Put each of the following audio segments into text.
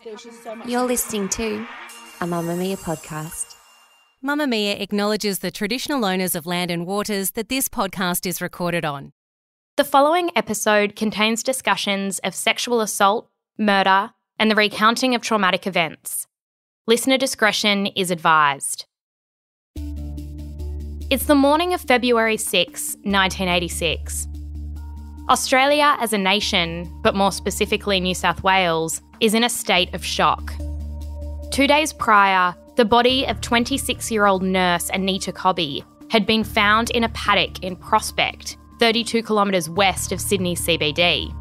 There's just so much. You're listening to a Mamma Mia podcast. Mamma Mia acknowledges the traditional owners of land and waters that this podcast is recorded on. The following episode contains discussions of sexual assault, murder, and the recounting of traumatic events. Listener discretion is advised. It's the morning of February 6, 1986. Australia as a nation, but more specifically New South Wales, is in a state of shock. 2 days prior, the body of 26-year-old nurse Anita Cobby had been found in a paddock in Prospect, 32 kilometres west of Sydney CBD.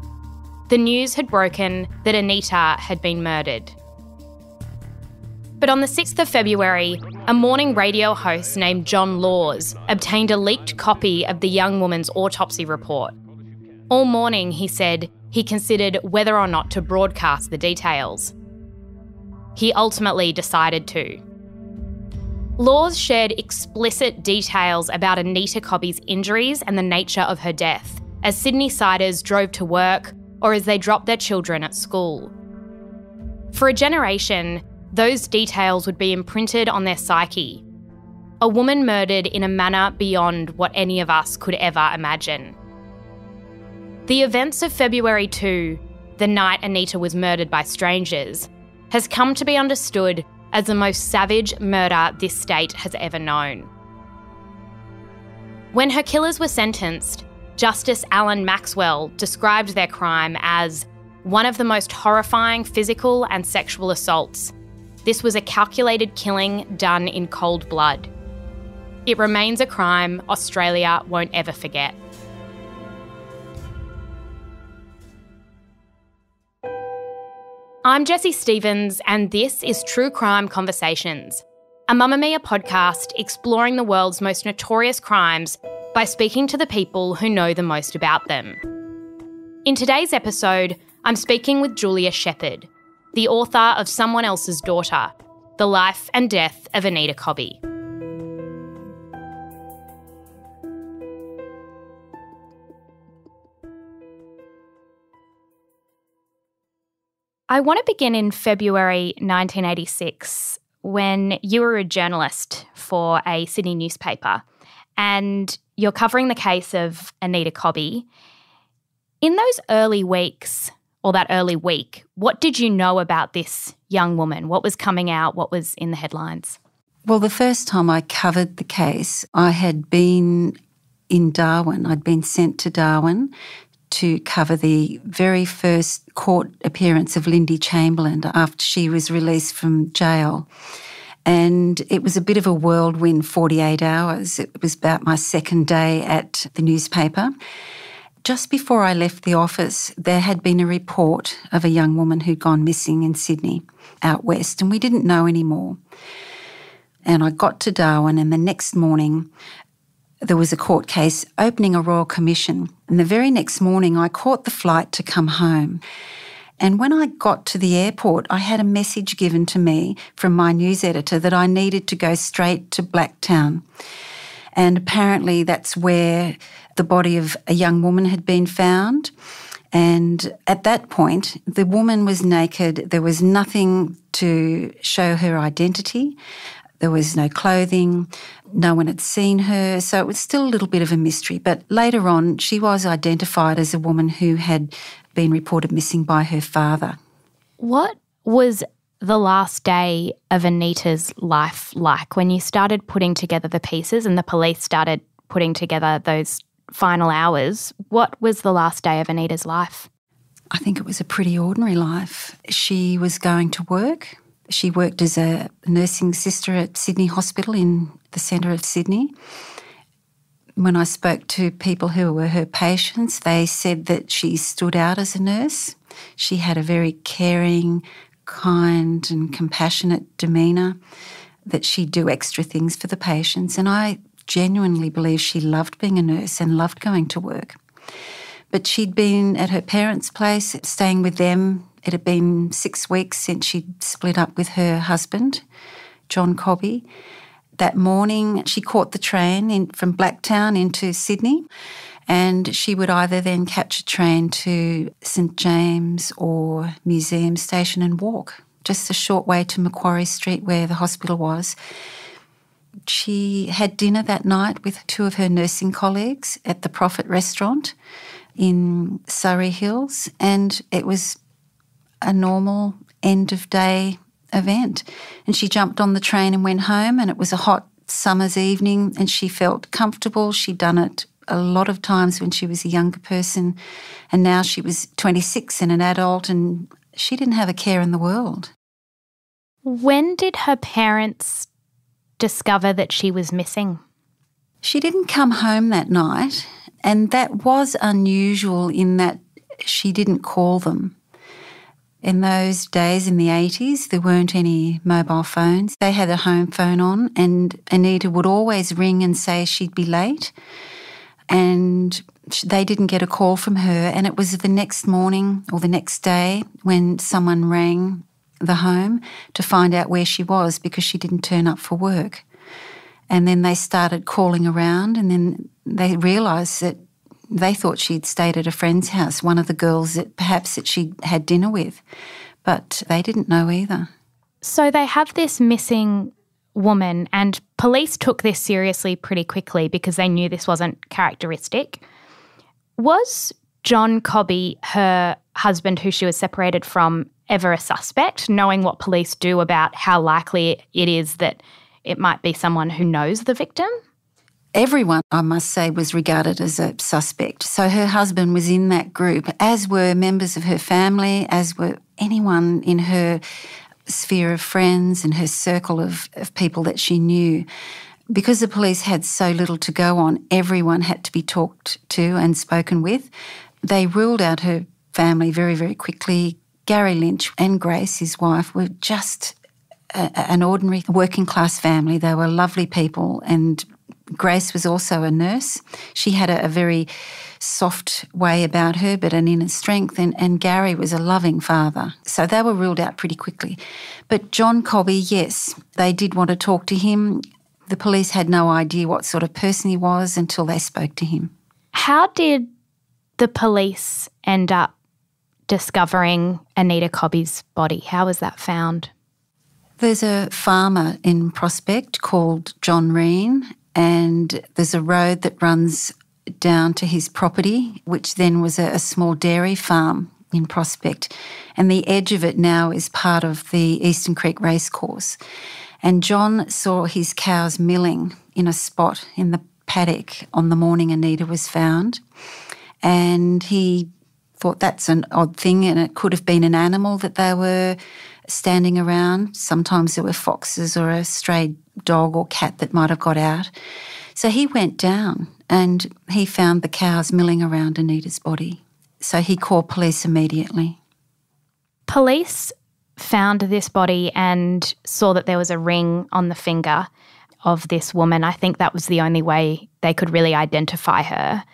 The news had broken that Anita had been murdered. But on the 6th of February, a morning radio host named John Laws obtained a leaked copy of the young woman's autopsy report. All morning, he said, he considered whether or not to broadcast the details. He ultimately decided to. Laws shared explicit details about Anita Cobby's injuries and the nature of her death as Sydney-siders drove to work or as they dropped their children at school. For a generation, those details would be imprinted on their psyche. A woman murdered in a manner beyond what any of us could ever imagine. The events of February 2, the night Anita was murdered by strangers, has come to be understood as the most savage murder this state has ever known. When her killers were sentenced, Justice Alan Maxwell described their crime as one of the most horrifying physical and sexual assaults. This was a calculated killing done in cold blood. It remains a crime Australia won't ever forget. I'm Jessie Stevens and this is True Crime Conversations, a Mamma Mia podcast exploring the world's most notorious crimes by speaking to the people who know the most about them. In today's episode, I'm speaking with Julia Shepherd, the author of Someone Else's Daughter, The Life and Death of Anita Cobby. I want to begin in February 1986 when you were a journalist for a Sydney newspaper and you're covering the case of Anita Cobby. In those early weeks, or that early week, what did you know about this young woman? What was coming out? What was in the headlines? Well, the first time I covered the case, I had been in Darwin. I'd been sent to Darwin to cover the very first court appearance of Lindy Chamberlain after she was released from jail. And it was a bit of a whirlwind 48 hours. It was about my second day at the newspaper. Just before I left the office, there had been a report of a young woman who'd gone missing in Sydney, out west, and we didn't know any more. And I got to Darwin, and the next morning there was a court case opening a royal commission. And the very next morning I caught the flight to come home. And when I got to the airport, I had a message given to me from my news editor that I needed to go straight to Blacktown. And apparently that's where the body of a young woman had been found. And at that point, the woman was naked. There was nothing to show her identity. There was no clothing. No one had seen her. So it was still a little bit of a mystery. But later on, she was identified as a woman who had been reported missing by her father. What was the last day of Anita's life like when you started putting together the pieces and the police started putting together those final hours? What was the last day of Anita's life? I think it was a pretty ordinary life. She was going to work. She worked as a nursing sister at Sydney Hospital in the centre of Sydney. When I spoke to people who were her patients, they said that she stood out as a nurse. She had a very caring, kind and compassionate demeanour, that she'd do extra things for the patients. And I genuinely believe she loved being a nurse and loved going to work. But she'd been at her parents' place, staying with them. It had been 6 weeks since she'd split up with her husband, John Cobby. That morning, she caught the train from Blacktown into Sydney, and she would either then catch a train to St James or Museum Station and walk just a short way to Macquarie Street where the hospital was. She had dinner that night with two of her nursing colleagues at the Prophet restaurant in Surrey Hills, and it was a normal end-of-day event. And she jumped on the train and went home, and it was a hot summer's evening and she felt comfortable. She'd done it a lot of times when she was a younger person, and now she was 26 and an adult, and she didn't have a care in the world. When did her parents discover that she was missing? She didn't come home that night, and that was unusual in that she didn't call them. In those days, in the 80s, there weren't any mobile phones. They had a home phone on, and Anita would always ring and say she'd be late, and they didn't get a call from her. And it was the next morning or the next day when someone rang the home to find out where she was because she didn't turn up for work. And then they started calling around, and then they realised that they thought she'd stayed at a friend's house, one of the girls that she had dinner with, but they didn't know either. So they have this missing woman, and police took this seriously pretty quickly because they knew this wasn't characteristic. Was John Cobby, her husband who she was separated from, ever a suspect, knowing what police do about how likely it is that it might be someone who knows the victim? Everyone, I must say, was regarded as a suspect. So her husband was in that group, as were members of her family, as were anyone in her sphere of friends and her circle of people that she knew. Because the police had so little to go on, everyone had to be talked to and spoken with. They ruled out her family very, very quickly. Gary Lynch and Grace, his wife, were just an ordinary working class family. They were lovely people, and Grace was also a nurse. She had a very soft way about her, but an inner strength, and Gary was a loving father. So they were ruled out pretty quickly. But John Cobby, yes, they did want to talk to him. The police had no idea what sort of person he was until they spoke to him. How did the police end up discovering Anita Cobby's body? How was that found? There's a farmer in Prospect called John Reen, and there's a road that runs down to his property, which then was a small dairy farm in Prospect. And the edge of it now is part of the Eastern Creek Racecourse. And John saw his cows milling in a spot in the paddock on the morning Anita was found. And he thought that's an odd thing, and it could have been an animal that they were standing around. Sometimes there were foxes or a stray dog or cat that might have got out. So he went down and he found the cows milling around Anita's body. So he called police immediately. Police found this body and saw that there was a ring on the finger of this woman. I think that was the only way they could really identify her.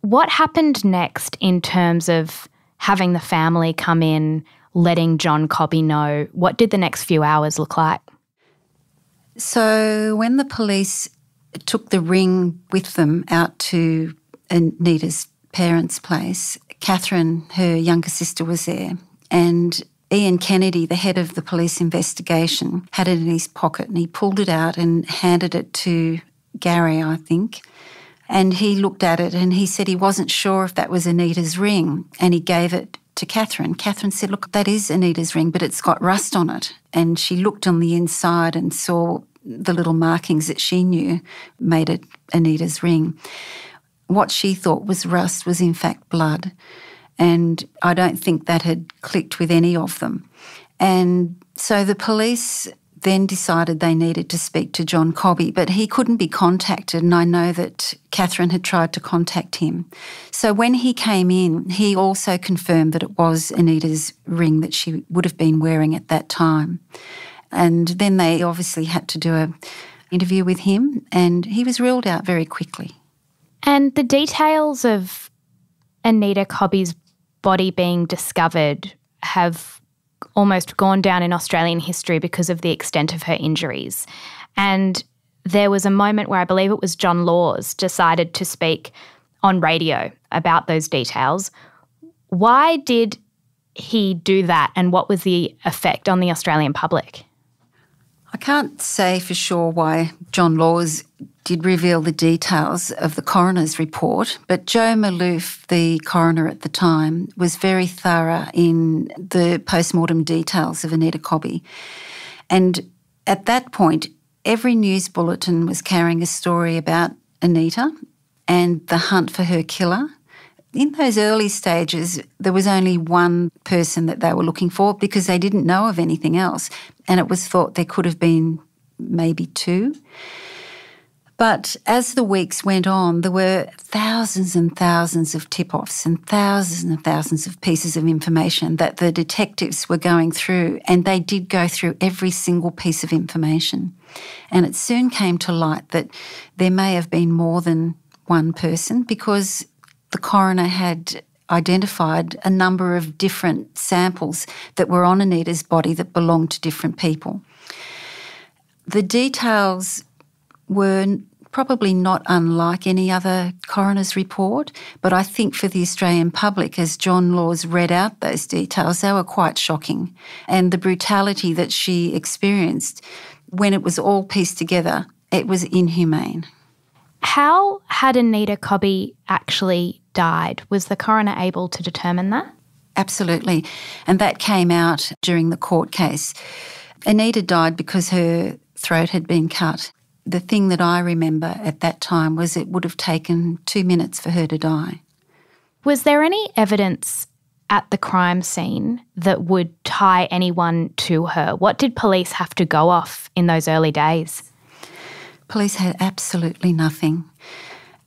What happened next in terms of having the family come in, letting John Cobby know? What did the next few hours look like? So when the police took the ring with them out to Anita's parents' place, Catherine, her younger sister, was there, and Ian Kennedy, the head of the police investigation, had it in his pocket, and he pulled it out and handed it to Gary, I think. And he looked at it and he said he wasn't sure if that was Anita's ring, and he gave it to Catherine. Catherine said, "Look, that is Anita's ring, but it's got rust on it." And she looked on the inside and saw the little markings that she knew made it Anita's ring. What she thought was rust was in fact blood, and I don't think that had clicked with any of them. And so the police then decided they needed to speak to John Cobby, but he couldn't be contacted, and I know that Catherine had tried to contact him. So when he came in, he also confirmed that it was Anita's ring that she would have been wearing at that time. And then they obviously had to do an interview with him, and he was ruled out very quickly. And the details of Anita Cobby's body being discovered have almost gone down in Australian history because of the extent of her injuries. And there was a moment where I believe it was John Laws decided to speak on radio about those details. Why did he do that, and what was the effect on the Australian public? I can't say for sure why John Laws did reveal the details of the coroner's report, but Joe Maloof, the coroner at the time, was very thorough in the post-mortem details of Anita Cobby. And at that point, every news bulletin was carrying a story about Anita and the hunt for her killer. In those early stages, there was only one person that they were looking for because they didn't know of anything else, and it was thought there could have been maybe two. But as the weeks went on, there were thousands and thousands of tip-offs and thousands of pieces of information that the detectives were going through, and they did go through every single piece of information. And it soon came to light that there may have been more than one person because the coroner had identified a number of different samples that were on Anita's body that belonged to different people. The details were probably not unlike any other coroner's report, but I think for the Australian public, as John Laws read out those details, they were quite shocking. And the brutality that she experienced, when it was all pieced together, it was inhumane. How had Anita Cobby actually died? Was the coroner able to determine that? Absolutely. And that came out during the court case. Anita died because her throat had been cut. The thing that I remember at that time was it would have taken 2 minutes for her to die. Was there any evidence at the crime scene that would tie anyone to her? What did police have to go off in those early days? Police had absolutely nothing.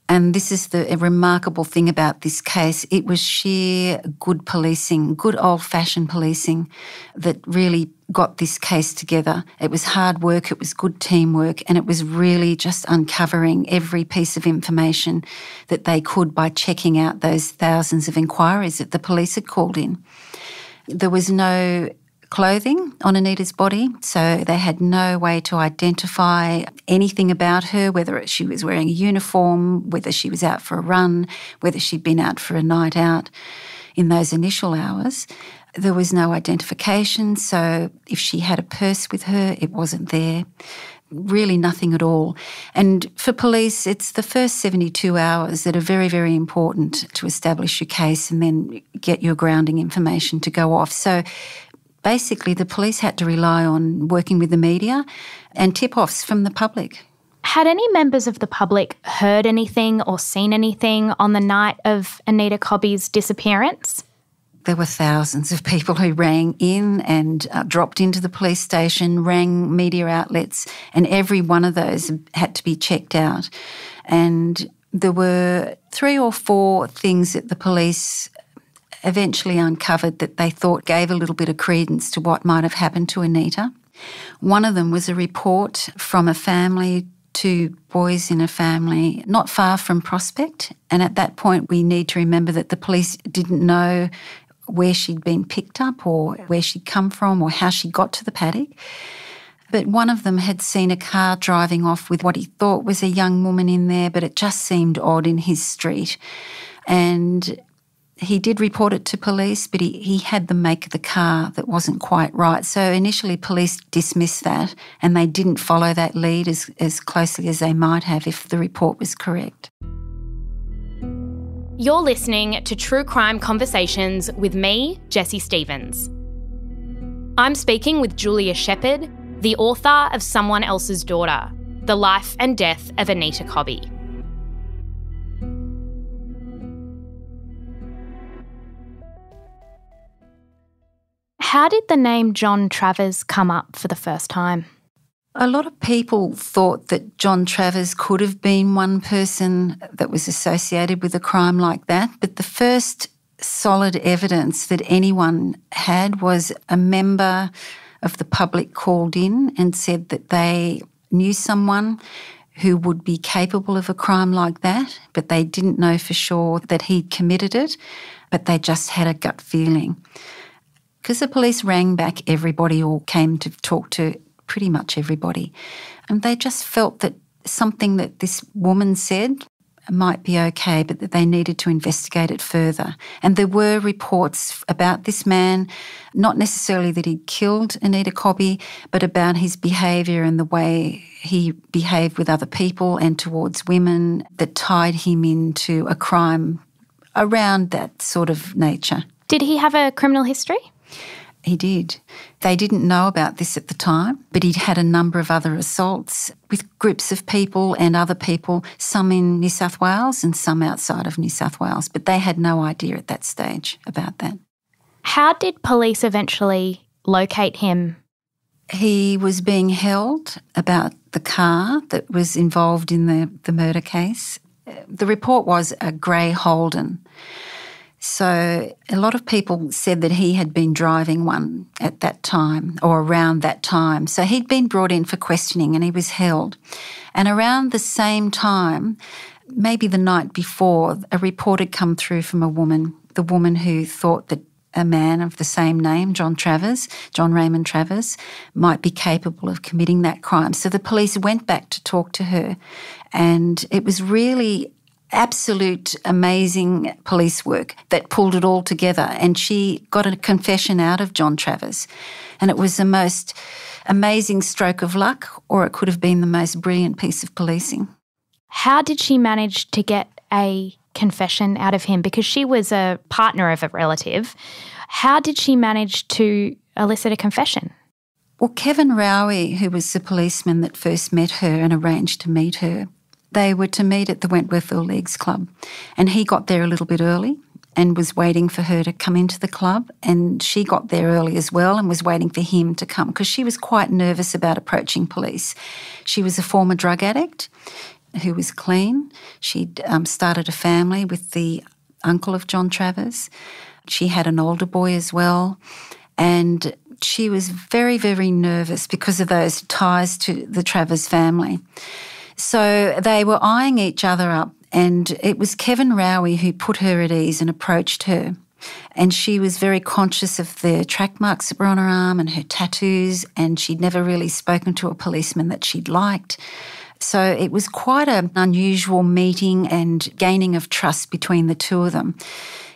And this is the remarkable thing about this case. It was sheer good policing, good old-fashioned policing that really got this case together. It was hard work, it was good teamwork, and it was really just uncovering every piece of information that they could by checking out those thousands of inquiries that the police had called in. There was no clothing on Anita's body, so they had no way to identify anything about her, whether she was wearing a uniform, whether she was out for a run, whether she'd been out for a night out in those initial hours. There was no identification, so if she had a purse with her, it wasn't there. Really nothing at all. And for police, it's the first 72 hours that are very, very important to establish your case and then get your grounding information to go off. So basically, the police had to rely on working with the media and tip-offs from the public. Had any members of the public heard anything or seen anything on the night of Anita Cobby's disappearance? There were thousands of people who rang in and dropped into the police station, rang media outlets, and every one of those had to be checked out. And there were 3 or 4 things that the police eventually uncovered that they thought gave a little bit of credence to what might have happened to Anita. One of them was a report from a family, 2 boys in a family not far from Prospect, and at that point we need to remember that the police didn't know where she'd been picked up or where she'd come from or how she got to the paddock. But one of them had seen a car driving off with what he thought was a young woman in there, but it just seemed odd in his street. And he did report it to police, but he had the make of the car that wasn't quite right. So initially police dismissed that and they didn't follow that lead as closely as they might have if the report was correct. You're listening to True Crime Conversations with me, Jessie Stevens. I'm speaking with Julia Shepherd, the author of Someone Else's Daughter, The Life and Death of Anita Cobby. How did the name John Travers come up for the first time? A lot of people thought that John Travers could have been one person that was associated with a crime like that, but the first solid evidence that anyone had was a member of the public called in and said that they knew someone who would be capable of a crime like that, but they didn't know for sure that he'd committed it, but they just had a gut feeling. Because the police rang back everybody or came to talk to pretty much everybody, and they just felt that something that this woman said might be okay, but that they needed to investigate it further. And there were reports about this man, not necessarily that he'd killed Anita Cobby, but about his behaviour and the way he behaved with other people and towards women that tied him into a crime around that sort of nature. Did he have a criminal history? He did. They didn't know about this at the time, but he'd had a number of other assaults with groups of people and other people, some in New South Wales and some outside of New South Wales, but they had no idea at that stage about that. How did police eventually locate him? He was being held about the car that was involved in the murder case. The report was a grey Holden. So a lot of people said that he had been driving one at that time or around that time. So he'd been brought in for questioning and he was held. And around the same time, maybe the night before, a report had come through from a woman, the woman who thought that a man of the same name, John Raymond Travers, might be capable of committing that crime. So the police went back to talk to her, and it was really absolute amazing police work that pulled it all together, and she got a confession out of John Travers, and it was the most amazing stroke of luck, or it could have been the most brilliant piece of policing. How did she manage to get a confession out of him? Because she was a partner of a relative. How did she manage to elicit a confession? Well, Kevin Rowie, who was the policeman that first met her and arranged to meet her, they were to meet at the Wentworthville Leagues Club, and he got there a little bit early and was waiting for her to come into the club, and she got there early as well and was waiting for him to come because she was quite nervous about approaching police. She was a former drug addict who was clean. She'd started a family with the uncle of John Travers. She had an older boy as well, and she was very, very nervous because of those ties to the Travers family. So they were eyeing each other up, and it was Kevin Rowie who put her at ease and approached her. And she was very conscious of the track marks that were on her arm and her tattoos, and she'd never really spoken to a policeman that she'd liked. So it was quite an unusual meeting and gaining of trust between the two of them.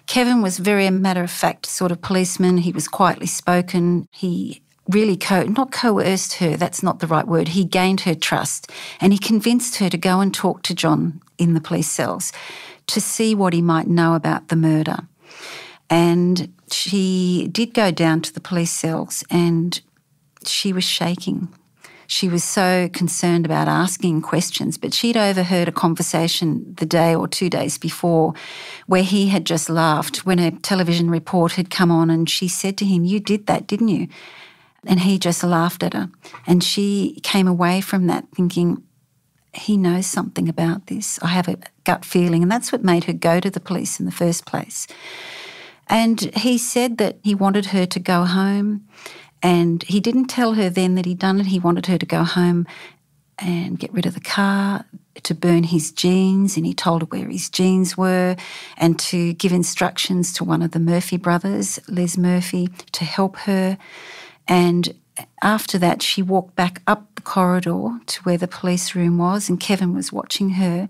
Kevin was very a matter-of-fact sort of policeman. He was quietly spoken. He really not coerced her, that's not the right word. He gained her trust, and he convinced her to go and talk to John in the police cells to see what he might know about the murder. And she did go down to the police cells, and she was shaking. She was so concerned about asking questions, but she'd overheard a conversation the day or 2 days before where he had just laughed when a television report had come on, and she said to him, "You did that, didn't you?" And he just laughed at her. And she came away from that thinking, he knows something about this. I have a gut feeling. And that's what made her go to the police in the first place. And he said that he wanted her to go home, and he didn't tell her then that he'd done it. He wanted her to go home and get rid of the car, to burn his jeans, and he told her where his jeans were, and to give instructions to one of the Murphy brothers, Les Murphy, to help her. And after that, she walked back up the corridor to where the police room was, and Kevin was watching her,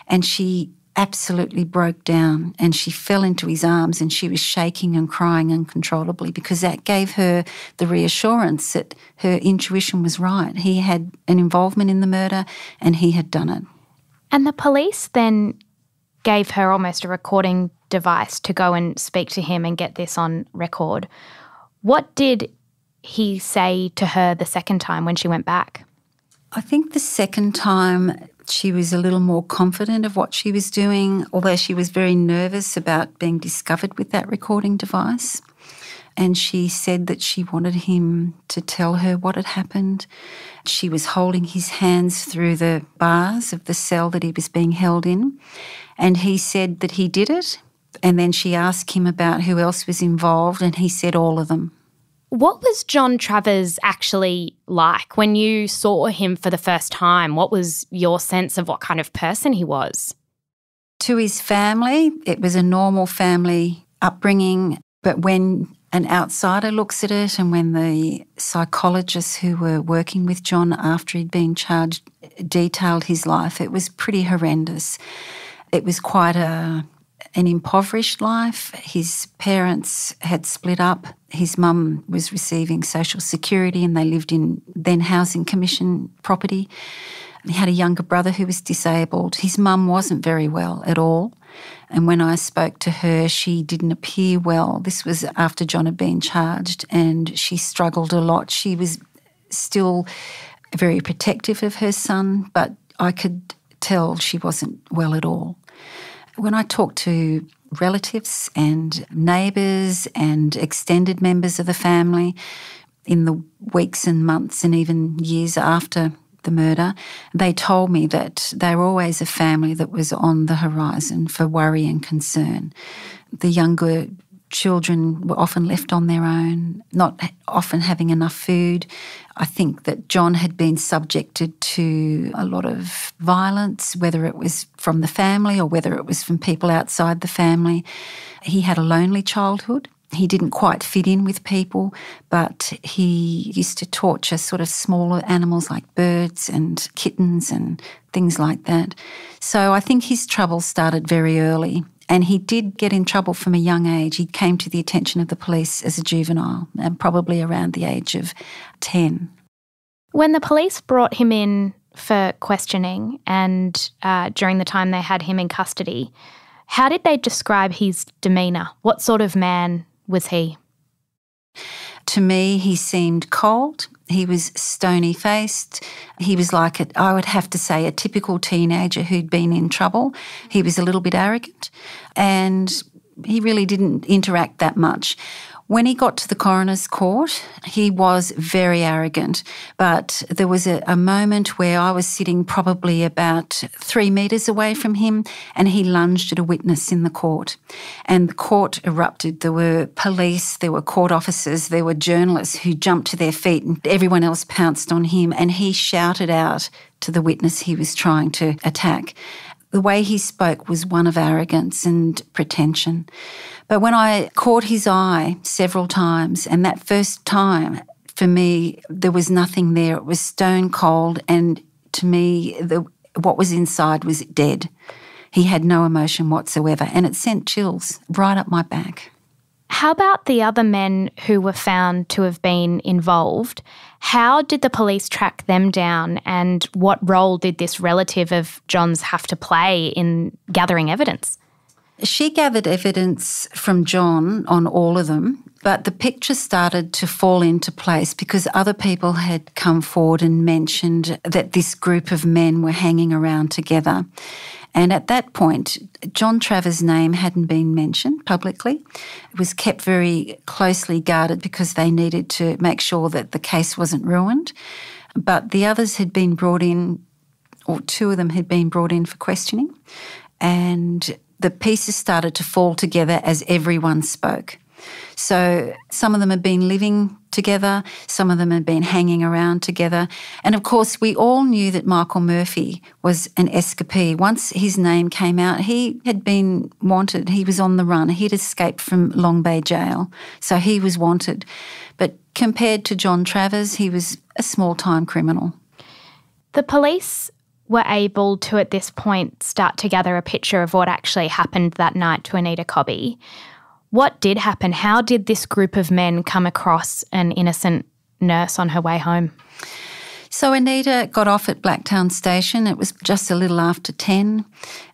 and she absolutely broke down and she fell into his arms, and she was shaking and crying uncontrollably because that gave her the reassurance that her intuition was right. He had an involvement in the murder and he had done it. And the police then gave her almost a recording device to go and speak to him and get this on record. What did he say to her the second time when she went back? I think the second time she was a little more confident of what she was doing, although she was very nervous about being discovered with that recording device. And she said that she wanted him to tell her what had happened. She was holding his hands through the bars of the cell that he was being held in, and he said that he did it. And then she asked him about who else was involved, and he said all of them. What was John Travers actually like when you saw him for the first time? What was your sense of what kind of person he was? To his family, it was a normal family upbringing, but when an outsider looks at it, and when the psychologists who were working with John after he'd been charged detailed his life, it was pretty horrendous. It was quite an impoverished life. His parents had split up. His mum was receiving social security and they lived in then Housing Commission property. He had a younger brother who was disabled. His mum wasn't very well at all. And when I spoke to her, she didn't appear well. This was after John had been charged, and she struggled a lot. She was still very protective of her son, but I could tell she wasn't well at all. When I talked to relatives and neighbours and extended members of the family in the weeks and months and even years after the murder, they told me that they were always a family that was on the horizon for worry and concern. The younger children were often left on their own, not often having enough food. I think that John had been subjected to a lot of violence, whether it was from the family or whether it was from people outside the family. He had a lonely childhood. He didn't quite fit in with people, but he used to torture sort of smaller animals like birds and kittens and things like that. So I think his trouble started very early, and he did get in trouble from a young age. He came to the attention of the police as a juvenile, and probably around the age of 10. When the police brought him in for questioning and during the time they had him in custody, how did they describe his demeanour? What sort of man was he? To me, he seemed cold. He was stony-faced. He was like, I would have to say, a typical teenager who'd been in trouble. He was a little bit arrogant and he really didn't interact that much. When he got to the coroner's court, he was very arrogant, but there was a moment where I was sitting probably about 3 metres away from him and he lunged at a witness in the court. And the court erupted. There were police, there were court officers, there were journalists who jumped to their feet and everyone else pounced on him, and he shouted out to the witness he was trying to attack. The way he spoke was one of arrogance and pretension. But when I caught his eye several times, and that first time, for me, there was nothing there. It was stone cold, and to me, what was inside was dead. He had no emotion whatsoever, and it sent chills right up my back. How about the other men who were found to have been involved? How did the police track them down, and what role did this relative of John's have to play in gathering evidence? She gathered evidence from John on all of them, but the picture started to fall into place because other people had come forward and mentioned that this group of men were hanging around together. And at that point, John Travers' name hadn't been mentioned publicly. It was kept very closely guarded because they needed to make sure that the case wasn't ruined. But the others had been brought in, or 2 of them had been brought in for questioning, and the pieces started to fall together as everyone spoke. So some of them had been living together, some of them had been hanging around together. And of course, we all knew that Michael Murphy was an escapee. Once his name came out, he had been wanted. He was on the run. He'd escaped from Long Bay Jail, so he was wanted. But compared to John Travers, he was a small-time criminal. The police were able to, at this point, start to gather a picture of what actually happened that night to Anita Cobby. What did happen? How did this group of men come across an innocent nurse on her way home? So Anita got off at Blacktown Station. It was just a little after 10.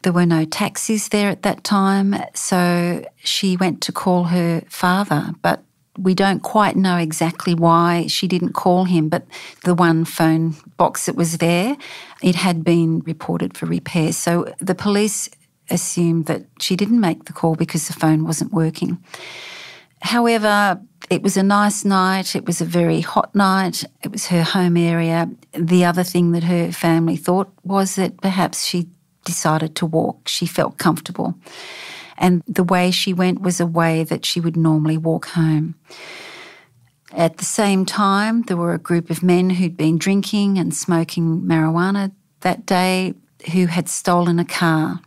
There were no taxis there at that time, so she went to call her father, but we don't quite know exactly why she didn't call him, but the one phone box that was there, it had been reported for repair. So the police assumed that she didn't make the call because the phone wasn't working. However, it was a nice night. It was a very hot night. It was her home area. The other thing that her family thought was that perhaps she decided to walk. She felt comfortable. And the way she went was a way that she would normally walk home. At the same time, there were a group of men who'd been drinking and smoking marijuana that day who had stolen a car.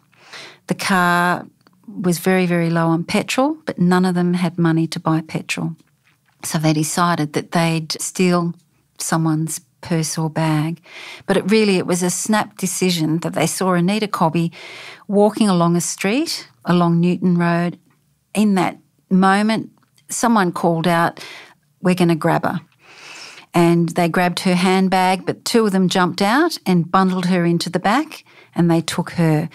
The car was very, very low on petrol, but none of them had money to buy petrol. So they decided that they'd steal someone's purse or bag. But it was a snap decision that they saw Anita Cobby walking along a street, along Newton Road. In that moment, someone called out, "We're going to grab her." And they grabbed her handbag, but two of them jumped out and bundled her into the back, and they took her.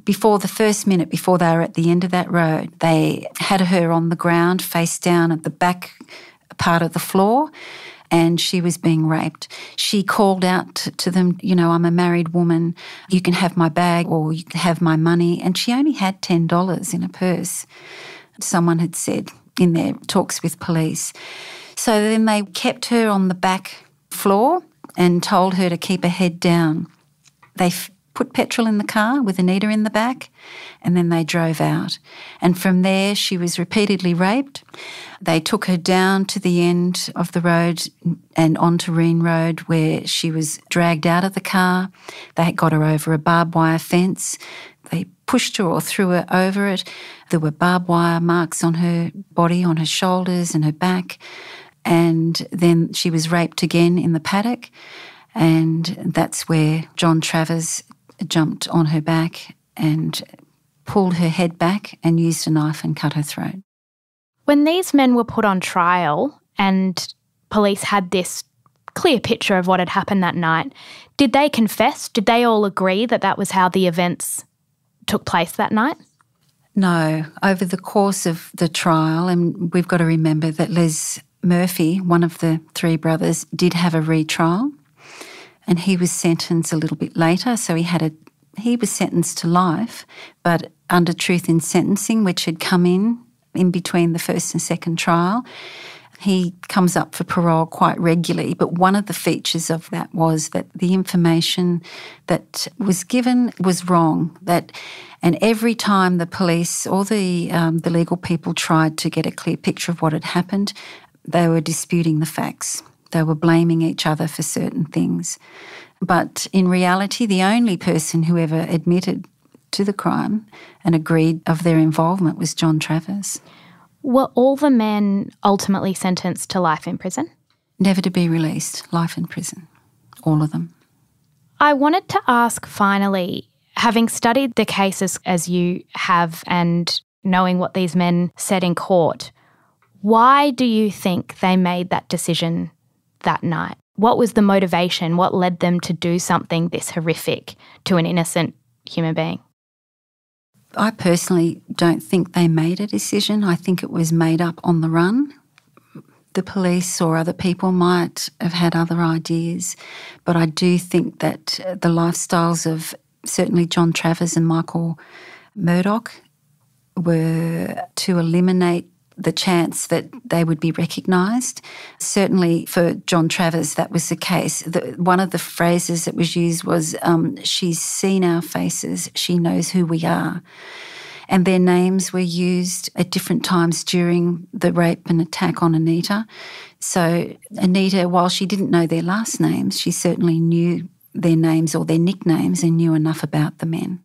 Before the first minute, before they were at the end of that road, they had her on the ground, face down at the back part of the floor, and she was being raped. She called out to them, "I'm a married woman. You can have my bag or you can have my money." And she only had $10 in her purse, someone had said in their talks with police. So then they kept her on the back floor and told her to keep her head down. They put petrol in the car with Anita in the back, and then they drove out. And from there, she was repeatedly raped. They took her down to the end of the road and onto Reen Road, where she was dragged out of the car. They got her over a barbed wire fence. They pushed her or threw her over it. There were barbed wire marks on her body, on her shoulders and her back. And then she was raped again in the paddock. And that's where John Travers jumped on her back and pulled her head back and used a knife and cut her throat. When these men were put on trial and police had this clear picture of what had happened that night, did they confess? Did they all agree that that was how the events took place that night? No. Over the course of the trial, and we've got to remember that Les Murphy, one of the three brothers, did have a retrial, and he was sentenced a little bit later. So he was sentenced to life, but under truth in sentencing, which had come in between the first and second trial. He comes up for parole quite regularly, but one of the features of that was that the information that was given was wrong. And every time the police or the legal people tried to get a clear picture of what had happened, they were disputing the facts. They were blaming each other for certain things. But in reality, the only person who ever admitted to the crime and agreed of their involvement was John Travers. Were all the men ultimately sentenced to life in prison? Never to be released, life in prison, all of them. I wanted to ask finally, having studied the cases as you have and knowing what these men said in court, why do you think they made that decision that night? What was the motivation? What led them to do something this horrific to an innocent human being? I personally don't think they made a decision. I think it was made up on the run. The police or other people might have had other ideas, but I do think that the lifestyles of certainly John Travers and Michael Murdoch were to eliminate the chance that they would be recognised. Certainly for John Travers, that was the case. One of the phrases that was used was, "She's seen our faces, she knows who we are." And their names were used at different times during the rape and attack on Anita. So Anita, while she didn't know their last names, she certainly knew their names or their nicknames and knew enough about the men.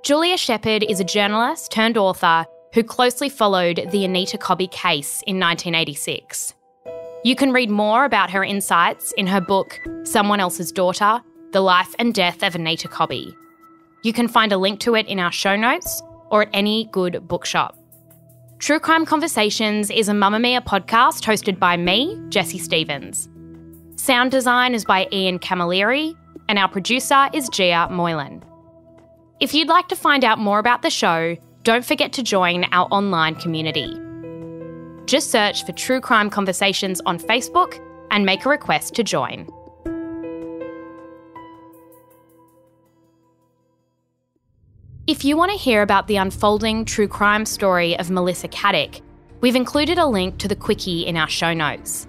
Julia Shepherd is a journalist turned author who closely followed the Anita Cobby case in 1986. You can read more about her insights in her book, Someone Else's Daughter, The Life and Death of Anita Cobby. You can find a link to it in our show notes or at any good bookshop. True Crime Conversations is a Mamamia podcast hosted by me, Jessie Stevens. Sound design is by Ian Camilleri, and our producer is Gia Moylan. If you'd like to find out more about the show, don't forget to join our online community. Just search for True Crime Conversations on Facebook and make a request to join. If you want to hear about the unfolding true crime story of Melissa Caddick, we've included a link to the quickie in our show notes.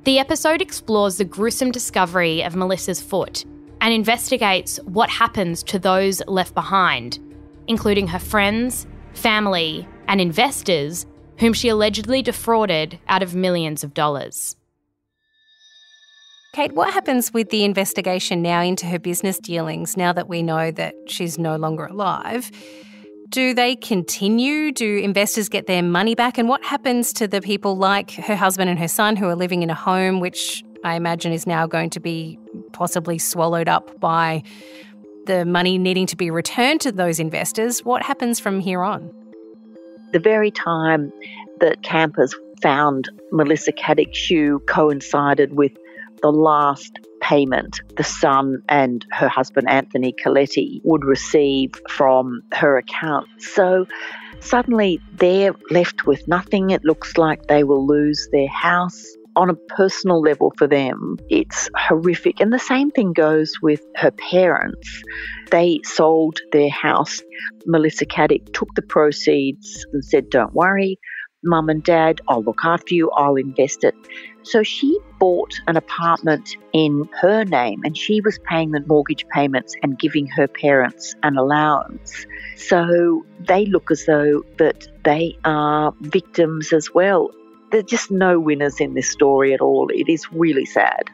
The episode explores the gruesome discovery of Melissa's foot and investigates what happens to those left behind, including her friends, family, and investors whom she allegedly defrauded out of millions of dollars. Kate, what happens with the investigation now into her business dealings now that we know that she's no longer alive? Do they continue? Do investors get their money back? And what happens to the people like her husband and her son who are living in a home which I imagine is now going to be possibly swallowed up by the money needing to be returned to those investors? What happens from here on? The very time that campers found Melissa Caddick's shoe coincided with the last payment the son and her husband Anthony Coletti would receive from her account. So suddenly they're left with nothing. It looks like they will lose their house. On a personal level for them, it's horrific. And the same thing goes with her parents. They sold their house. Melissa Caddick took the proceeds and said, "Don't worry, Mum and Dad, I'll look after you, I'll invest it." So she bought an apartment in her name and she was paying the mortgage payments and giving her parents an allowance. So they look as though that they are victims as well. There's just no winners in this story at all. It is really sad.